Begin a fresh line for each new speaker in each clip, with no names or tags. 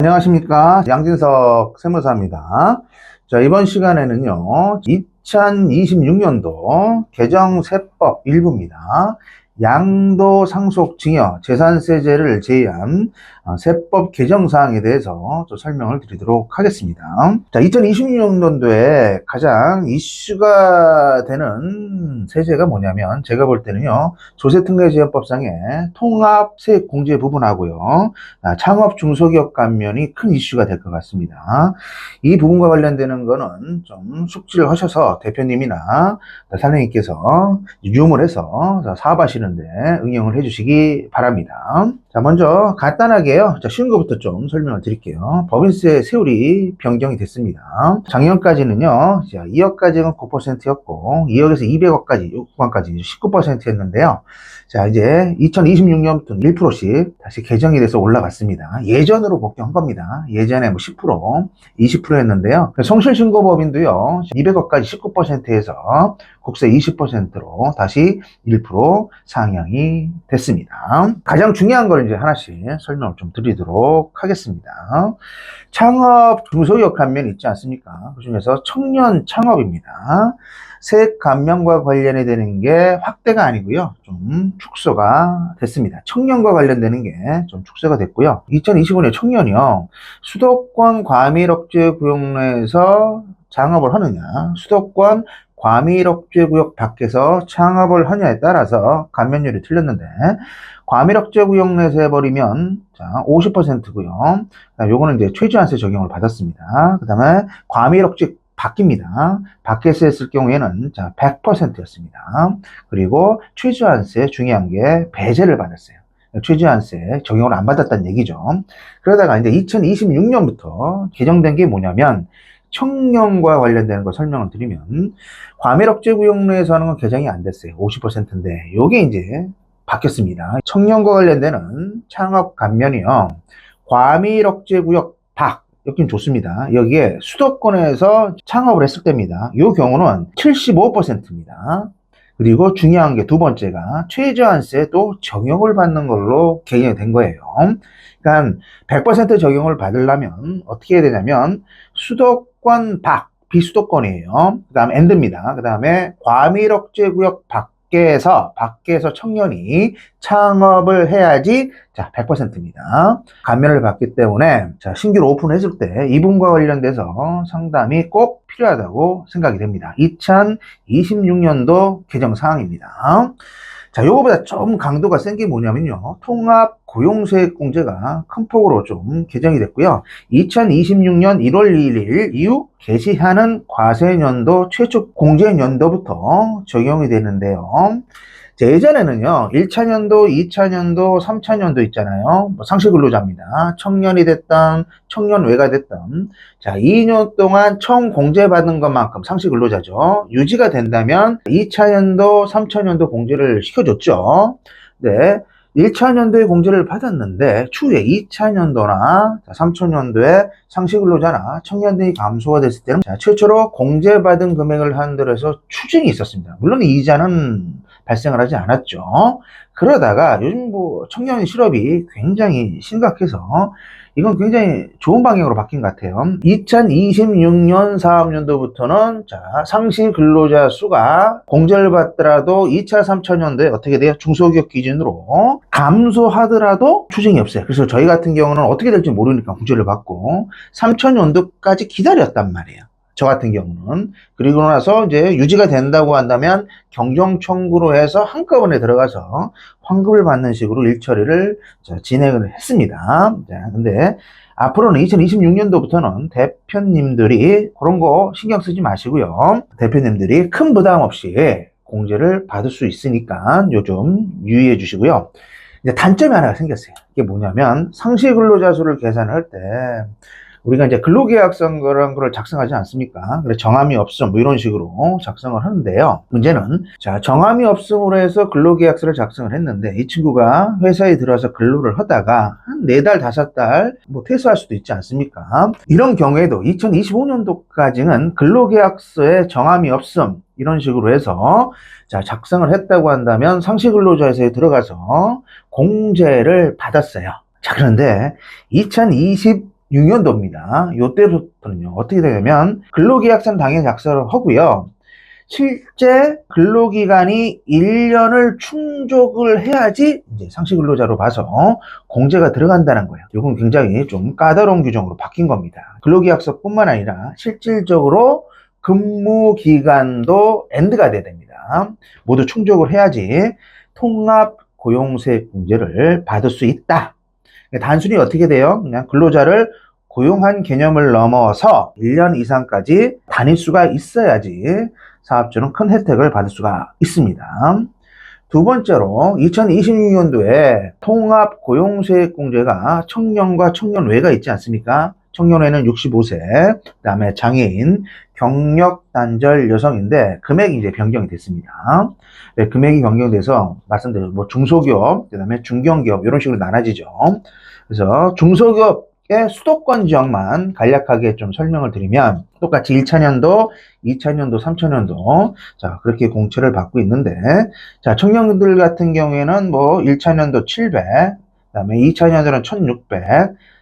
안녕하십니까. 양진석 세무사입니다. 자, 이번 시간에는요, 2026년도 개정세법 일부입니다. 양도상속증여 재산세제를 제외한 세법 개정사항에 대해서 또 설명을 드리도록 하겠습니다. 자, 2026년도에 가장 이슈가 되는 세제가 뭐냐면, 제가 볼 때는요, 조세특례제한법상의 통합세액공제 부분하고요, 창업 중소기업 감면이 큰 이슈가 될 것 같습니다. 이 부분과 관련되는 거는 좀 숙지를 하셔서 대표님이나 사장님께서 유물해서 사업하시는데 응용을 해주시기 바랍니다. 자, 먼저 간단하게요. 자, 쉬운 것부터 좀 설명을 드릴게요. 법인세 세율이 변경이 됐습니다. 작년까지는요, 2억까지는 9%였고, 2억에서 200억까지, 6억까지 19%였는데요. 자, 이제 2026년부터는 1%씩 다시 개정이 돼서 올라갔습니다. 예전으로 복귀한 겁니다. 예전에 10%, 20%였는데요. 성실신고법인도요, 200억까지 19%에서 국세 20%로 다시 1% 상향이 됐습니다. 가장 중요한 걸 이제 하나씩 설명을 좀 드리도록 하겠습니다. 창업 중소기업 감면 있지 않습니까? 그 중에서 청년 창업입니다. 세액 감면과 관련이 되는 게 확대가 아니고요, 좀 축소가 됐습니다. 청년과 관련되는 게 좀 축소가 됐고요. 2025년 청년이요, 수도권 과밀억제 구역 내에서 창업을 하느냐, 수도권 과밀억제구역 밖에서 창업을 하냐에 따라서 감면율이 틀렸는데, 과밀억제구역 내에서 해버리면 50%고요. 요거는 이제 최저한세 적용을 받았습니다. 그 다음에 과밀억제 바뀝니다. 밖에서 했을 경우에는 100%였습니다. 그리고 최저한세 중요한 게 배제를 받았어요. 최저한세 적용을 안 받았다는 얘기죠. 그러다가 이제 2026년부터 개정된 게 뭐냐면, 청년과 관련되는 거 설명을 드리면, 과밀억제구역 내에서 하는 건 개정이 안 됐어요. 50%인데 요게 이제 바뀌었습니다. 청년과 관련되는 창업 감면이요, 과밀억제구역 밖, 여긴 좋습니다. 여기에 수도권에서 창업을 했을 때입니다. 이 경우는 75%입니다. 그리고 중요한 게 두 번째가 최저한세도 적용을 받는 걸로 개정이 된 거예요. 그러니까 100% 적용을 받으려면 어떻게 해야 되냐면, 수도권 밖, 비수도권이에요. 그 다음에 엔드입니다. 그 다음에 과밀억제구역 밖에서 청년이 창업을 해야지 100%입니다. 감면을 받기 때문에 신규로 오픈했을 때 이 부분과 관련돼서 상담이 꼭 필요하다고 생각이 됩니다. 2026년도 개정 사항입니다. 자, 요거보다 좀 강도가 센 게 뭐냐면요, 통합 고용세액공제가 큰 폭으로 좀 개정이 됐고요. 2026년 1월 1일 이후 개시하는 과세년도 최초 공제년도부터 적용이 되는데요. 예전에는요, 1차년도, 2차년도, 3차년도 있잖아요. 상시근로자입니다. 청년이 됐던, 청년 외가 됐던, 2년 동안 처음 공제받은 것만큼 상시근로자죠. 유지가 된다면 2차년도, 3차년도 공제를 시켜줬죠. 네. 1차년도에 공제를 받았는데 추후에 2차년도나 3차년도에 상시근로자나 청년 등이 감소가 됐을 때는 최초로 공제받은 금액을 한들어서 추징이 있었습니다. 물론 이자는 발생을 하지 않았죠. 그러다가 요즘 청년 실업이 굉장히 심각해서 이건 굉장히 좋은 방향으로 바뀐 것 같아요. 2026년 사업년도부터는 상시 근로자 수가 공제를 받더라도 2차, 3차년도에 어떻게 돼요? 중소기업 기준으로 감소하더라도 추징이 없어요. 그래서 저희 같은 경우는 어떻게 될지 모르니까 공제를 받고 3차년도까지 기다렸단 말이에요. 저 같은 경우는. 그리고 나서 이제 유지가 된다고 한다면 경정 청구로 해서 한꺼번에 들어가서 환급을 받는 식으로 일처리를 진행을 했습니다. 근데 앞으로는 2026년도부터는 대표님들이 그런 거 신경 쓰지 마시고요. 대표님들이 큰 부담 없이 공제를 받을 수 있으니까 요즘 유의해 주시고요. 이제 단점이 하나가 생겼어요. 이게 뭐냐면, 상시 근로자 수를 계산할 때 우리가 이제 근로계약서 그런 거를 작성하지 않습니까? 그래서 정함이 없음 이런 식으로 작성을 하는데요. 문제는 정함이 없음으로 해서 근로계약서를 작성을 했는데, 이 친구가 회사에 들어와서 근로를 하다가 한 4달, 5달 퇴사할 수도 있지 않습니까? 이런 경우에도 2025년도까지는 근로계약서에 정함이 없음 이런 식으로 해서 작성을 했다고 한다면 상시근로자회사에 들어가서 공제를 받았어요. 그런데 2026년도입니다. 요때부터는요, 어떻게 되냐면, 근로계약서는 당연히 작성을 하고요. 실제 근로기간이 1년을 충족을 해야지 이제 상시 근로자로 봐서 공제가 들어간다는 거예요. 이건 굉장히 좀 까다로운 규정으로 바뀐 겁니다. 근로계약서뿐만 아니라 실질적으로 근무기간도 엔드가 돼야 됩니다. 모두 충족을 해야지 통합 고용세 공제를 받을 수 있다. 단순히 어떻게 돼요? 그냥 근로자를 고용한 개념을 넘어서 1년 이상까지 다닐 수가 있어야지 사업주는 큰 혜택을 받을 수가 있습니다. 두 번째로 2026년도에 통합 고용세액공제가 청년과 청년외가 있지 않습니까? 청년외는 65세, 그 다음에 장애인, 경력 단절 여성인데 금액이 이제 변경이 됐습니다. 네, 금액이 변경돼서 말씀드린 뭐 중소기업, 그 다음에 중견기업 이런 식으로 나눠지죠. 그래서 중소기업의 수도권 지역만 간략하게 좀 설명을 드리면 똑같이 1차년도, 2차년도, 3차년도 자 그렇게 공채를 받고 있는데 자 청년들 같은 경우에는 뭐 1차년도 700, 그 다음에 2차년도는 1600,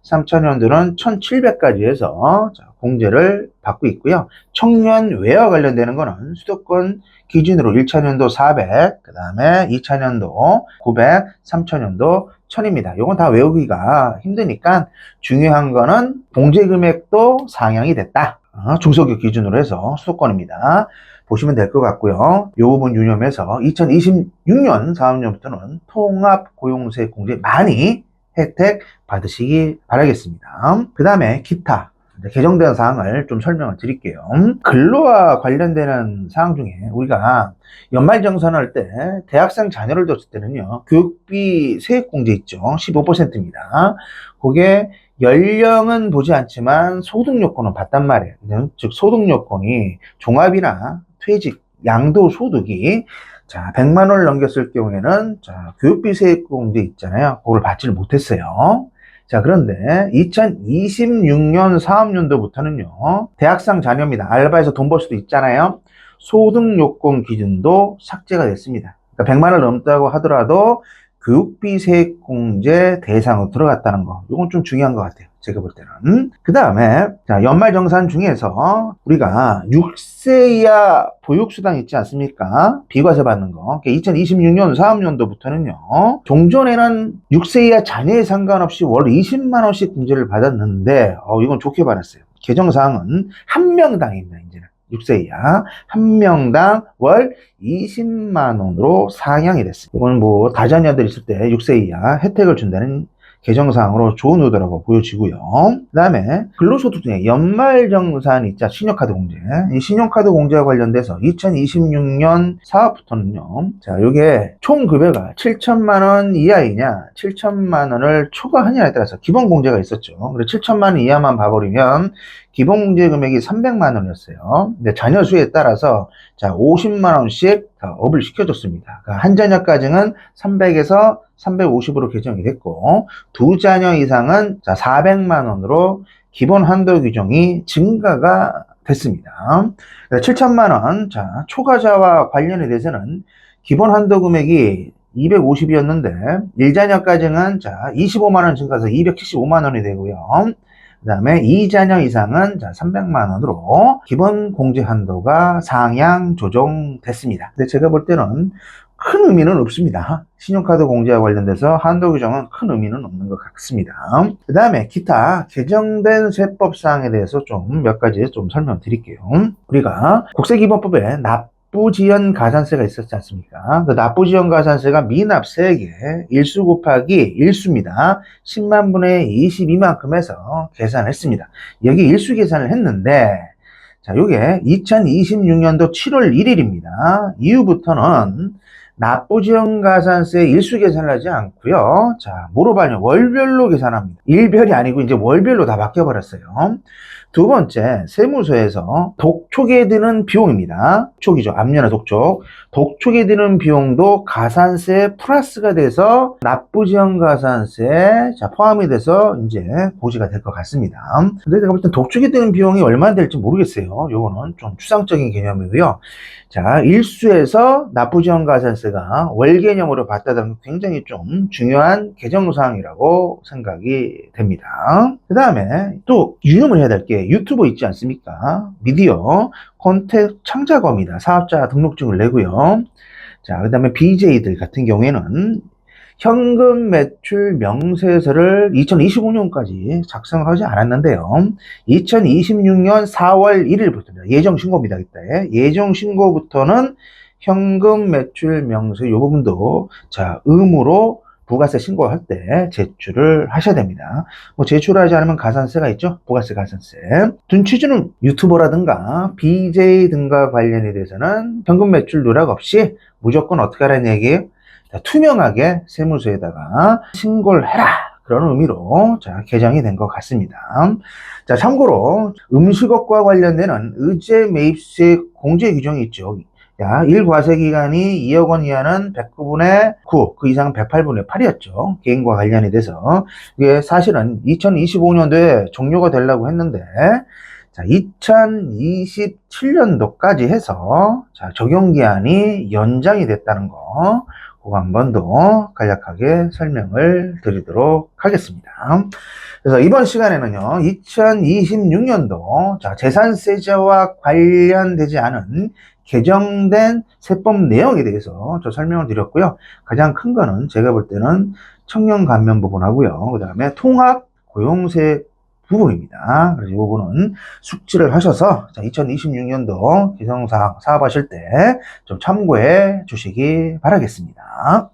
3차년도는 1700까지 해서 자, 공제를 받고 있고요. 청년 외와 관련되는 거는 수도권 기준으로 1차년도 400, 그 다음에 2차년도 900, 3차년도 1000입니다. 이건 다 외우기가 힘드니까 중요한 거는 공제 금액도 상향이 됐다. 중소기업 기준으로 해서 수도권입니다. 보시면 될 것 같고요. 이 부분 유념해서 2026년 사업년부터는 통합 고용세 공제 많이 혜택 받으시기 바라겠습니다. 그 다음에 기타 개정된 사항을 좀 설명을 드릴게요. 근로와 관련되는 사항 중에 우리가 연말정산할 때 대학생 자녀를 뒀을 때는요 교육비 세액공제 있죠. 15%입니다. 그게 연령은 보지 않지만 소득요건은 봤단 말이에요. 즉 소득요건이 종합이나 퇴직, 양도소득이 자 100만 원을 넘겼을 경우에는 자 교육비 세액공제 있잖아요. 그걸 받지를 못했어요. 자 그런데 2026년 사업년도부터는요 대학생 자녀입니다. 알바해서 돈 벌 수도 있잖아요. 소득요건 기준도 삭제가 됐습니다. 그러니까 100만 원 넘다고 하더라도 교육비 세액공제 대상으로 들어갔다는 거 이건 좀 중요한 것 같아요. 제가 볼 때는. 그 다음에 연말정산 중에서 우리가 6세 이하 보육수당 있지 않습니까? 비과세 받는 거. 2026년 사업년도부터는요. 종전에는 6세 이하 자녀에 상관없이 월 20만 원씩 공제를 받았는데 이건 좋게 받았어요. 개정사항은 한 명당입니다. 이제는 6세 이하 한 명당 월 20만 원으로 상향이 됐습니다. 이건 뭐 다자녀들 있을 때 6세 이하 혜택을 준다는 개정사항으로 좋은 의도라고 보여지고요. 그 다음에 근로소득 중에 연말정산 있자 신용카드 공제. 이 신용카드 공제와 관련돼서 2026년 사업부터는요. 자, 이게 총 급여가 7천만 원 이하이냐, 7천만 원을 초과하냐에 따라서 기본 공제가 있었죠. 그래서 7천만 원 이하만 봐버리면 기본 공제 금액이 300만 원이었어요. 근데 자녀 수에 따라서 자 50만 원씩 업을 시켜줬습니다. 그러니까 한 자녀까지는 300에서 350으로 개정이 됐고 두 자녀 이상은 자 400만 원으로 기본 한도 규정이 증가가 됐습니다. 7천만 원 자 초과자와 관련에 대해서는 기본 한도 금액이 250이었는데 1자녀까지는 자 25만 원 증가해서 275만 원이 되고요. 그 다음에 2자녀 이상은 자 300만 원으로 기본 공제 한도가 상향 조정됐습니다. 근데 제가 볼 때는 큰 의미는 없습니다. 신용카드 공제와 관련돼서 한도 규정은 큰 의미는 없는 것 같습니다. 그 다음에 기타 개정된 세법사항에 대해서 좀 몇 가지 좀 설명드릴게요. 우리가 국세기본법에 납부지연 가산세가 있었지 않습니까? 그 납부지연 가산세가 미납세액의 일수 곱하기 일수입니다. 10만 분의 22만큼 해서 계산했습니다. 여기 일수 계산을 했는데 자, 요게 2026년도 7월 1일입니다. 이후부터는 납부지연가산세 일수 계산을 하지 않고요. 자, 뭐로 봐요? 월별로 계산합니다. 일별이 아니고 이제 월별로 다 바뀌어버렸어요. 두 번째, 세무서에서 독촉에 드는 비용입니다. 독촉이죠. 앞면의 독촉. 독촉에 드는 비용도 가산세 플러스가 돼서 납부지연가산세에 포함이 돼서 이제 고지가 될 것 같습니다. 근데 내가 볼 땐 독촉에 드는 비용이 얼마나 될지 모르겠어요. 요거는 좀 추상적인 개념이고요. 자, 일수에서 납부지연가산세가 제가 월 개념으로 봤다는 굉장히 좀 중요한 개정사항이라고 생각이 됩니다. 그 다음에 또 유념을 해야 될 게 유튜버 있지 않습니까? 미디어 콘텐츠 창작업입니다. 사업자 등록증을 내고요. 자, 그 다음에 BJ들 같은 경우에는 현금 매출 명세서를 2025년까지 작성을 하지 않았는데요. 2026년 4월 1일부터입니다. 예정 신고입니다. 이때 예정 신고부터는 현금 매출 명세 이 부분도 자 의무로 부가세 신고할 때 제출을 하셔야 됩니다. 뭐 제출하지 않으면 가산세가 있죠. 부가세 가산세. 둔 취지는 유튜버라든가 BJ 등과 관련에 대해서는 현금 매출 누락 없이 무조건 어떻게 하라는 얘기예요? 투명하게 세무서에다가 신고를 해라. 그런 의미로 자 개정이 된 것 같습니다. 자 참고로 음식업과 관련되는 의제 매입세 공제 규정이 있죠. 야, 1과세 기간이 2억 원 이하는 109분의 9, 그 이상은 108분의 8이었죠. 개인과 관련이 돼서. 이게 사실은 2025년도에 종료가 되려고 했는데, 자, 2027년도까지 해서, 자, 적용기한이 연장이 됐다는 거, 그거 한 번 더 간략하게 설명을 드리도록 하겠습니다. 그래서 이번 시간에는요, 2026년도, 자, 재산세제와 관련되지 않은 개정된 세법 내용에 대해서 저 설명을 드렸고요. 가장 큰 거는 제가 볼 때는 청년 감면 부분하고요. 그 다음에 통합 고용세 부분입니다. 그래서 이 부분은 숙지를 하셔서 2026년도 개정사항 사업하실 때 좀 참고해 주시기 바라겠습니다.